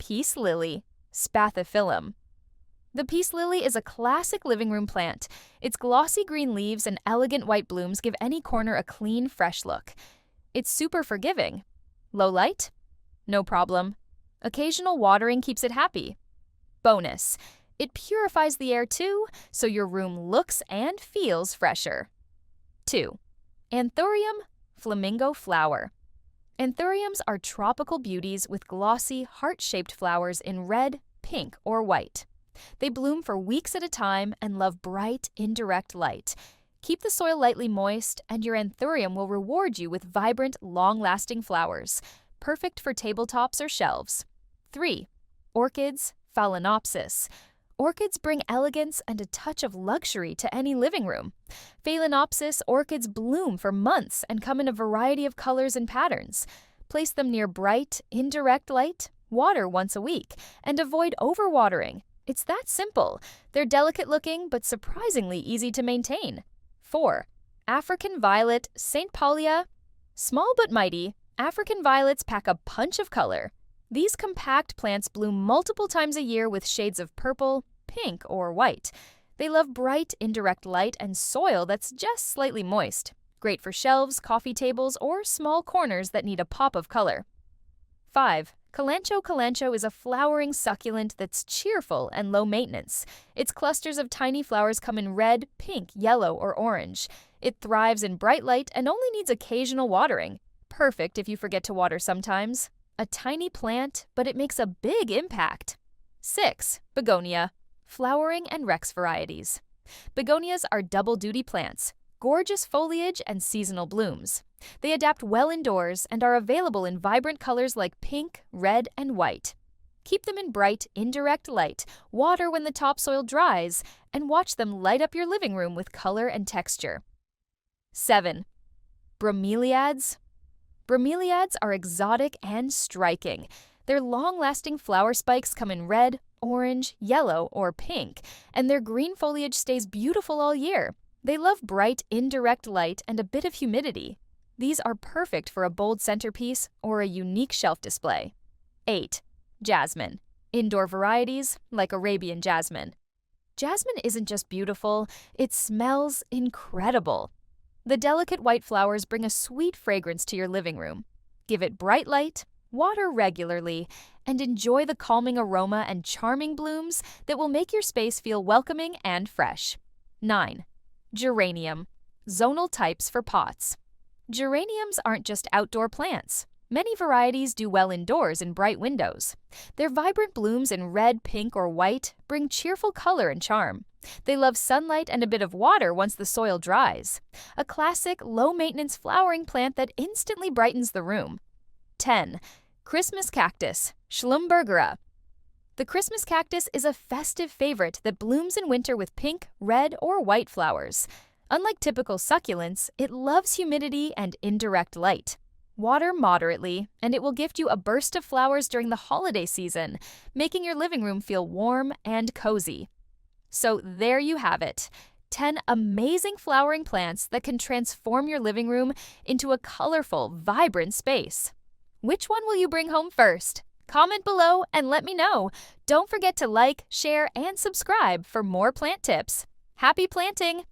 Peace Lily, Spathiphyllum. The peace lily is a classic living room plant. Its glossy green leaves and elegant white blooms give any corner a clean, fresh look. It's super forgiving. Low light? No problem. Occasional watering keeps it happy. Bonus: it purifies the air too, so your room looks and feels fresher. 2. Anthurium, flamingo flower. Anthuriums are tropical beauties with glossy, heart-shaped flowers in red, pink, or white. They bloom for weeks at a time and love bright, indirect light. Keep the soil lightly moist, and your anthurium will reward you with vibrant, long-lasting flowers, perfect for tabletops or shelves. 3. Orchids, Phalaenopsis. Orchids bring elegance and a touch of luxury to any living room. Phalaenopsis orchids bloom for months and come in a variety of colors and patterns. Place them near bright, indirect light, water once a week, and avoid overwatering. It's that simple. They're delicate-looking but surprisingly easy to maintain. 4. African violet, St. Paulia. Small but mighty, African violets pack a punch of color. These compact plants bloom multiple times a year with shades of purple, pink, or white. They love bright, indirect light and soil that's just slightly moist. Great for shelves, coffee tables, or small corners that need a pop of color. 5. Kalanchoe is a flowering succulent that's cheerful and low maintenance. Its clusters of tiny flowers come in red, pink, yellow, or orange. It thrives in bright light and only needs occasional watering. Perfect if you forget to water sometimes. A tiny plant, but it makes a big impact. 6. Begonia, flowering and Rex varieties. Begonias are double-duty plants, gorgeous foliage and seasonal blooms. They adapt well indoors and are available in vibrant colors like pink, red, and white. Keep them in bright, indirect light, water when the topsoil dries, and watch them light up your living room with color and texture. 7. Bromeliads. Bromeliads are exotic and striking. Their long-lasting flower spikes come in red, orange, yellow, or pink, and their green foliage stays beautiful all year. They love bright, indirect light and a bit of humidity. These are perfect for a bold centerpiece or a unique shelf display. 8. Jasmine. Indoor varieties like Arabian jasmine. Jasmine isn't just beautiful, it smells incredible. The delicate white flowers bring a sweet fragrance to your living room. Give it bright light, water regularly, and enjoy the calming aroma and charming blooms that will make your space feel welcoming and fresh. 9. Geranium. Zonal types for pots. Geraniums aren't just outdoor plants. Many varieties do well indoors in bright windows. Their vibrant blooms in red, pink, or white bring cheerful color and charm. They love sunlight and a bit of water once the soil dries. A classic, low-maintenance flowering plant that instantly brightens the room. 10. Christmas Cactus, Schlumbergera. The Christmas cactus is a festive favorite that blooms in winter with pink, red, or white flowers. Unlike typical succulents, it loves humidity and indirect light. Water moderately, and it will gift you a burst of flowers during the holiday season, making your living room feel warm and cozy. So there you have it, 10 amazing flowering plants that can transform your living room into a colorful, vibrant space. Which one will you bring home first? Comment below and let me know. Don't forget to like, share, and subscribe for more plant tips. Happy planting!